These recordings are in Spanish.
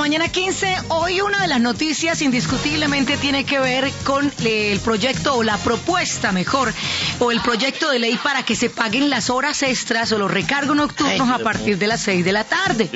mañana 15. Hoy una de las noticias indiscutiblemente tiene que ver con el proyecto o la propuesta mejor, o el proyecto de ley para que se paguen las horas extras o los recargos nocturnos a partir de las 6 de la tarde.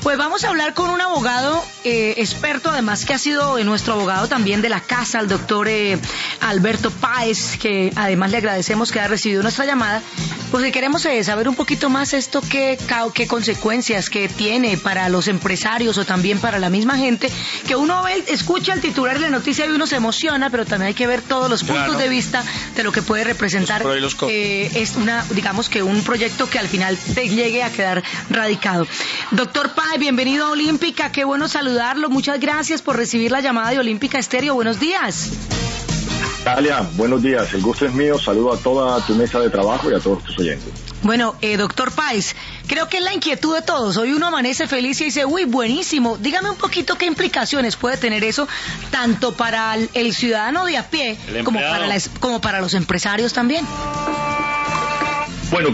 Pues vamos a hablar con un abogado experto, además que ha sido nuestro abogado también de la casa, el doctor Alberto Páez, que además le agradecemos que haya recibido nuestra llamada, porque queremos saber un poquito más esto, qué consecuencias que tiene para los empresarios o también para la misma gente, que uno escucha el titular de la noticia y uno se emociona, pero también hay que ver todos los puntos de vista de lo que puede representar es digamos que un proyecto que al final te llegue a quedar radicado. Doctor Páez, bienvenido a Olímpica, qué bueno saludarlo, muchas gracias por recibir la llamada de Olímpica Estéreo, buenos días. Dalia, buenos días, el gusto es mío, saludo a toda tu mesa de trabajo y a todos tus oyentes. Bueno, doctor Páez, creo que es la inquietud de todos. Hoy uno amanece feliz y dice, uy, buenísimo. Dígame un poquito qué implicaciones puede tener eso, tanto para el ciudadano de a pie, como para los empresarios también. Bueno,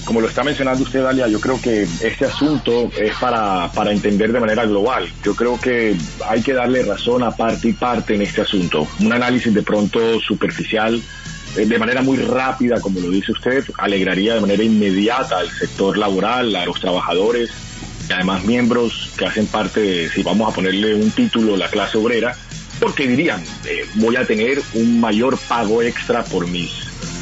como lo está mencionando usted, Dalia, yo creo que este asunto es para entender de manera global. Yo creo que hay que darle razón a parte y parte en este asunto. Un análisis de pronto superficial, de manera muy rápida, como lo dice usted, alegraría de manera inmediata al sector laboral, a los trabajadores y además miembros que hacen parte de, si vamos a ponerle un título, la clase obrera, porque dirían, voy a tener un mayor pago extra por mis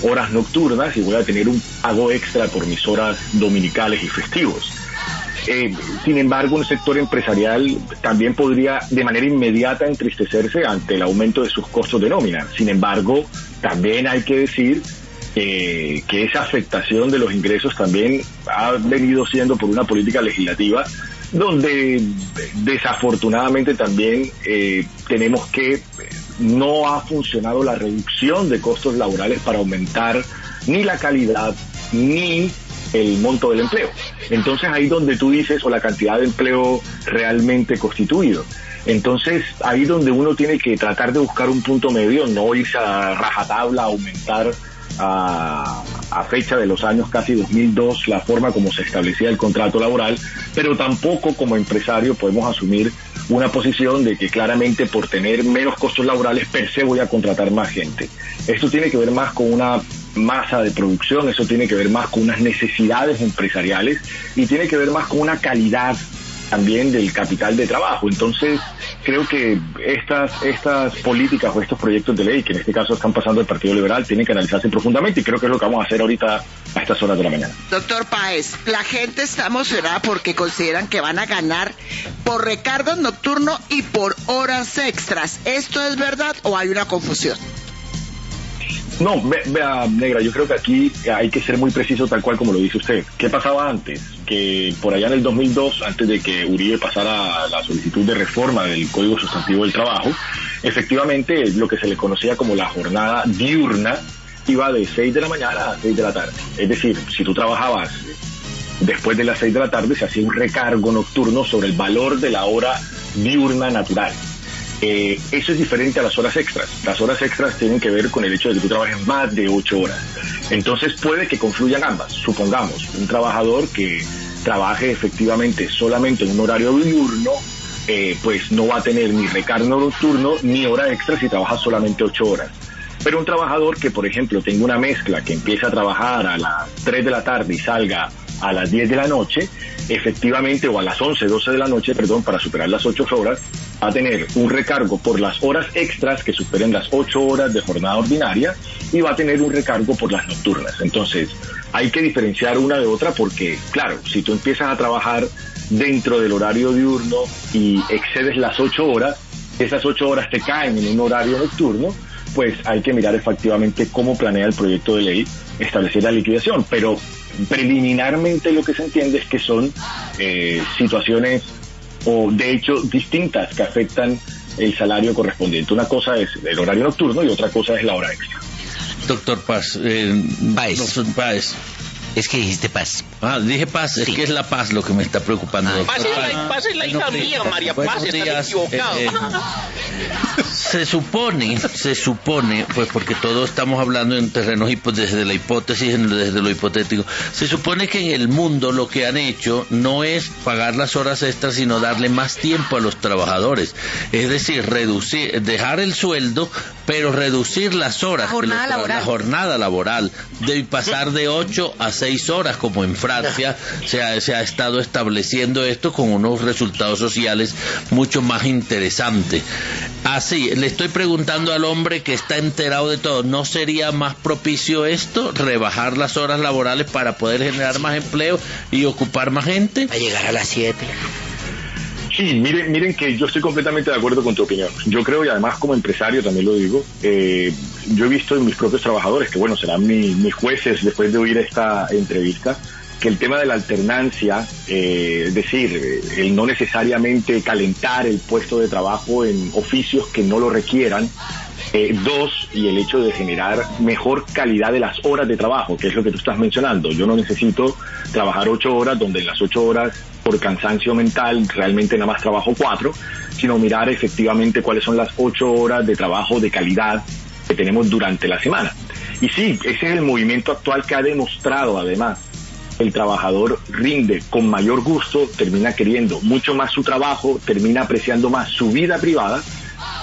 horas nocturnas y voy a tener un pago extra por mis horas dominicales y festivos. Sin embargo, un sector empresarial también podría de manera inmediata entristecerse ante el aumento de sus costos de nómina. Sin embargo, también hay que decir que esa afectación de los ingresos también ha venido siendo por una política legislativa donde desafortunadamente también tenemos que no ha funcionado la reducción de costos laborales para aumentar ni la calidad ni el monto del empleo. Entonces ahí donde tú dices, o la cantidad de empleo realmente constituido. Entonces ahí donde uno tiene que tratar de buscar un punto medio, no irse a rajatabla, aumentar a fecha de los años casi 2002 la forma como se establecía el contrato laboral, pero tampoco como empresario podemos asumir una posición de que claramente por tener menos costos laborales per se voy a contratar más gente. Esto tiene que ver más con una masa de producción, eso tiene que ver más con unas necesidades empresariales y tiene que ver más con una calidad también del capital de trabajo. Entonces creo que estas políticas o estos proyectos de ley que en este caso están pasando el Partido Liberal tienen que analizarse profundamente y creo que es lo que vamos a hacer ahorita a estas horas de la mañana. Doctor Páez, la gente está emocionada porque consideran que van a ganar por recargos nocturnos y por horas extras. ¿Esto es verdad o hay una confusión? No, vea, Negra, yo creo que aquí hay que ser muy preciso tal cual como lo dice usted. ¿Qué pasaba antes? Que por allá en el 2002, antes de que Uribe pasara la solicitud de reforma del Código Sustantivo del Trabajo, efectivamente lo que se le conocía como la jornada diurna iba de 6 de la mañana a 6 de la tarde. Es decir, si tú trabajabas después de las 6 de la tarde, se hacía un recargo nocturno sobre el valor de la hora diurna natural. Eso es diferente a las horas extras. Las horas extras tienen que ver con el hecho de que tú trabajes más de 8 horas. Entonces puede que confluyan ambas. Supongamos, un trabajador que trabaje efectivamente solamente en un horario diurno, pues no va a tener ni recargo nocturno ni hora extra si trabaja solamente 8 horas. Pero un trabajador que, por ejemplo, tenga una mezcla que empieza a trabajar a las 3 de la tarde y salga a las 10 de la noche, efectivamente, o a las 11, 12 de la noche, perdón, para superar las 8 horas, va a tener un recargo por las horas extras que superen las 8 horas de jornada ordinaria y va a tener un recargo por las nocturnas. Entonces, hay que diferenciar una de otra porque, claro, si tú empiezas a trabajar dentro del horario diurno y excedes las 8 horas, esas 8 horas te caen en un horario nocturno, pues hay que mirar efectivamente cómo planea el proyecto de ley establecer la liquidación. Pero preliminarmente lo que se entiende es que son situaciones o de hecho distintas que afectan el salario correspondiente. Una cosa es el horario nocturno y otra cosa es la hora extra. Doctor Paz, Doctor Páez. Es que dijiste paz. Dije paz, sí. Es que es la paz lo que me está preocupando. Paz es la hija mía, María Paz, estás equivocado. Se supone, pues porque todos estamos hablando en terrenos desde la hipótesis, desde lo hipotético, se supone que en el mundo lo que han hecho no es pagar las horas extras, sino darle más tiempo a los trabajadores. Es decir, dejar el sueldo, pero reducir las horas, la jornada laboral, de pasar de 8 a 6 horas, como en Francia se ha estado estableciendo esto con unos resultados sociales mucho más interesantes. Así, le estoy preguntando al hombre que está enterado de todo, ¿no sería más propicio esto, rebajar las horas laborales para poder generar más empleo y ocupar más gente? A llegar a las 7. Sí, miren que yo estoy completamente de acuerdo con tu opinión. Yo creo, y además como empresario también lo digo, yo he visto en mis propios trabajadores, que bueno, serán mis jueces después de oír esta entrevista, que el tema de la alternancia, es decir, el no necesariamente calentar el puesto de trabajo en oficios que no lo requieran, y el hecho de generar mejor calidad de las horas de trabajo, que es lo que tú estás mencionando. Yo no necesito trabajar 8 horas, donde en las 8 horas, por cansancio mental, realmente nada más trabajo 4, sino mirar efectivamente cuáles son las 8 horas de trabajo de calidad que tenemos durante la semana. Y sí, ese es el movimiento actual que ha demostrado, además, el trabajador rinde con mayor gusto, termina queriendo mucho más su trabajo, termina apreciando más su vida privada.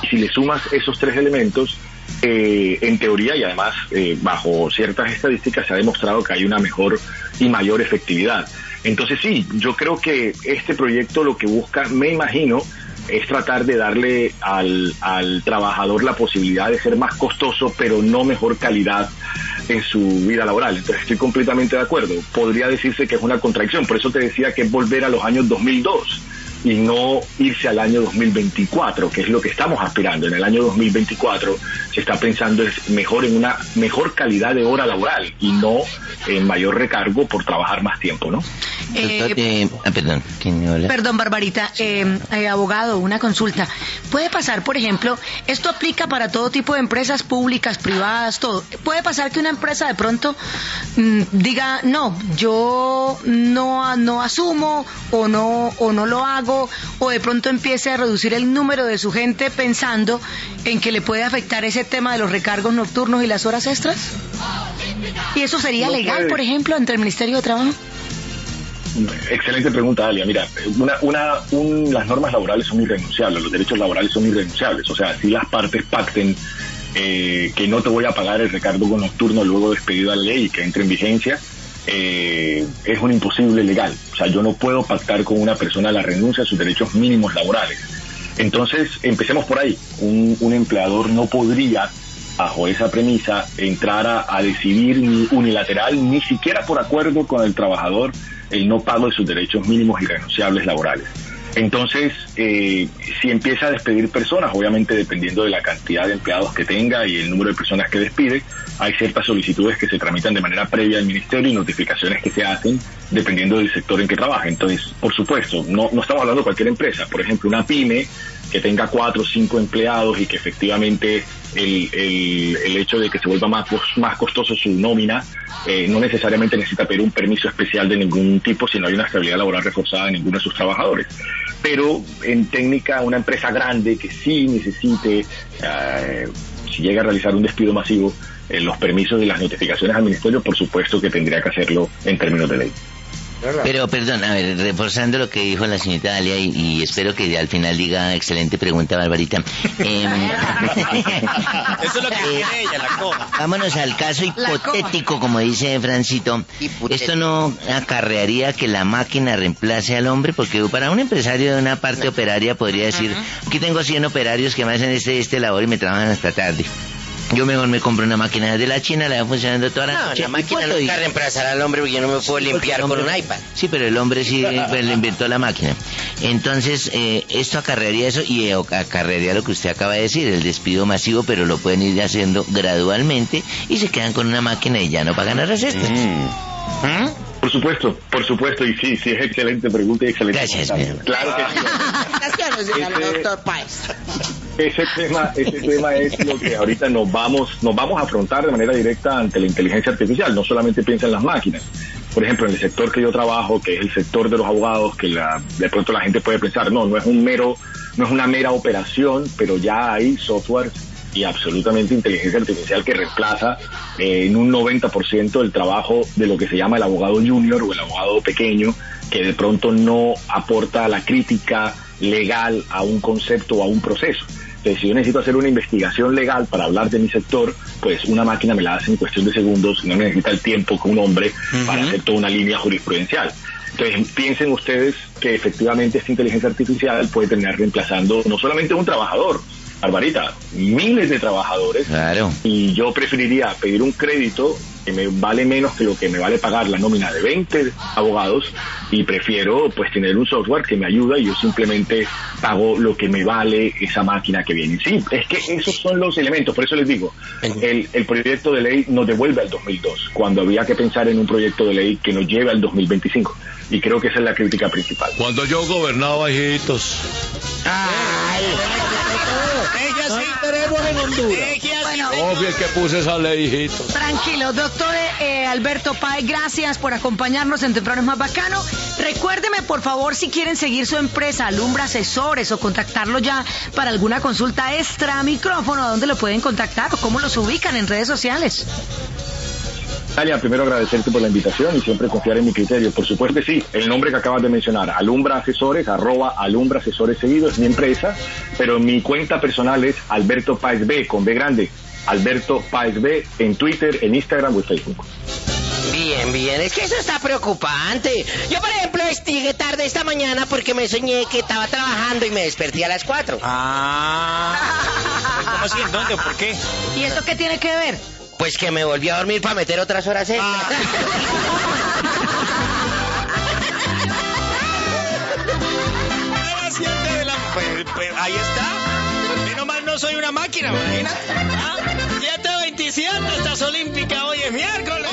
Y si le sumas esos 3 elementos, en teoría y además bajo ciertas estadísticas se ha demostrado que hay una mejor y mayor efectividad. Entonces sí, yo creo que este proyecto lo que busca, me imagino, es tratar de darle al trabajador la posibilidad de ser más costoso, pero no mejor calidad en su vida laboral. Entonces estoy completamente de acuerdo. Podría decirse que es una contradicción, por eso te decía que es volver a los años 2002 y no irse al año 2024, que es lo que estamos aspirando. En el año 2024 se está pensando en una mejor calidad de hora laboral y no en mayor recargo por trabajar más tiempo, ¿no? Perdón, ¿quién me habla? Perdón, Barbarita, abogado, una consulta. Puede pasar, por ejemplo, esto aplica para todo tipo de empresas públicas, privadas, todo. Puede pasar que una empresa de pronto diga, no, yo no asumo o no lo hago, o de pronto empiece a reducir el número de su gente pensando en que le puede afectar ese tema de los recargos nocturnos y las horas extras. ¿Y eso sería legal, por ejemplo, ante el Ministerio de Trabajo? Excelente pregunta, Dalia. Mira, las normas laborales son irrenunciables, los derechos laborales son irrenunciables. O sea, si las partes pacten que no te voy a pagar el recargo nocturno luego de expedida la ley y que entre en vigencia, es un imposible legal. O sea, yo no puedo pactar con una persona la renuncia a sus derechos mínimos laborales. Entonces, empecemos por ahí. Un empleador no podría, bajo esa premisa, entrar a decidir ni unilateral, ni siquiera por acuerdo con el trabajador, el no pago de sus derechos mínimos irrenunciables laborales. Entonces, si empieza a despedir personas, obviamente dependiendo de la cantidad de empleados que tenga y el número de personas que despide, hay ciertas solicitudes que se tramitan de manera previa al ministerio y notificaciones que se hacen dependiendo del sector en que trabaja. Entonces, por supuesto, no estamos hablando de cualquier empresa. Por ejemplo, una pyme que tenga 4 o 5 empleados y que efectivamente el hecho de que se vuelva más costoso su nómina, no necesariamente necesita pedir un permiso especial de ningún tipo si no hay una estabilidad laboral reforzada de ninguno de sus trabajadores. Pero en técnica, una empresa grande que sí necesite, si llega a realizar un despido masivo, los permisos y las notificaciones al ministerio, por supuesto que tendría que hacerlo en términos de ley. Pero, perdón, a ver, reforzando lo que dijo la señorita Dalia, y espero que al final diga, excelente pregunta, Barbarita. Eso es lo que quiere ella, la coja. Vámonos al caso hipotético, como dice Francito. ¿Esto no acarrearía que la máquina reemplace al hombre? Porque para un empresario de una parte operaria podría decir, aquí tengo 100 operarios que me hacen este labor y me trabajan hasta tarde. Yo mejor me compro una máquina de la China, la va funcionando toda la noche. La máquina no está reemplazar al hombre porque yo no me puedo limpiar con un iPad. Sí, pero el hombre sí le inventó la máquina. Entonces, esto acarrearía eso y acarrearía lo que usted acaba de decir, el despido masivo, pero lo pueden ir haciendo gradualmente y se quedan con una máquina y ya no pagan horas extras. Por supuesto, y sí, es excelente pregunta y excelente. Gracias, claro que sí. Gracias, doctor Páez. Ese tema es lo que ahorita nos vamos a afrontar de manera directa ante la inteligencia artificial. No solamente piensa en las máquinas. Por ejemplo, en el sector que yo trabajo, que es el sector de los abogados, que de pronto la gente puede pensar, no es un mero no es una mera operación, pero ya hay software y absolutamente inteligencia artificial que reemplaza en un 90% el trabajo de lo que se llama el abogado junior o el abogado pequeño, que de pronto no aporta la crítica legal a un concepto o a un proceso. Entonces, si yo necesito hacer una investigación legal para hablar de mi sector, pues una máquina me la hace en cuestión de segundos, no necesita el tiempo que un hombre para hacer toda una línea jurisprudencial. Entonces, piensen ustedes que efectivamente esta inteligencia artificial puede terminar reemplazando no solamente a un trabajador, Barbarita, miles de trabajadores. Claro. Y yo preferiría pedir un crédito que me vale menos que lo que me vale pagar la nómina de 20 abogados, y prefiero pues tener un software que me ayuda y yo simplemente pago lo que me vale esa máquina que viene. Sí, es que esos son los elementos, por eso les digo, el proyecto de ley nos devuelve al 2002, cuando había que pensar en un proyecto de ley que nos lleve al 2025, y creo que esa es la crítica principal. Cuando yo gobernaba, hijitos. Ay. Ellas sí tenemos en Honduras. Obvio es que puse esa ley, hijitos. Tranquilo, doctor Alberto Páez, gracias por acompañarnos en Temprano es Más Bacano. Recuérdeme, por favor, si quieren seguir su empresa, Alumbra Asesores, o contactarlo ya para alguna consulta extra, micrófono, ¿a dónde lo pueden contactar o cómo los ubican en redes sociales? Tania, primero agradecerte por la invitación y siempre confiar en mi criterio. Por supuesto que sí, el nombre que acabas de mencionar, Alumbra Asesores, @Alumbra Asesores seguido, es mi empresa, pero mi cuenta personal es Alberto Páez B, con B grande, Alberto Páez B, en Twitter, en Instagram o en Facebook. Bien, bien, es que eso está preocupante. Yo, por ejemplo, llegué tarde esta mañana porque me soñé que estaba trabajando y me desperté a las 4. ¿Cómo así? ¿En dónde? ¿Por qué? ¿Y esto qué tiene que ver? Pues que me volví a dormir para meter otras horas extras. Pues ahí está. Menos mal no soy una máquina, imagínate. 7:27, estás olímpica, hoy es miércoles.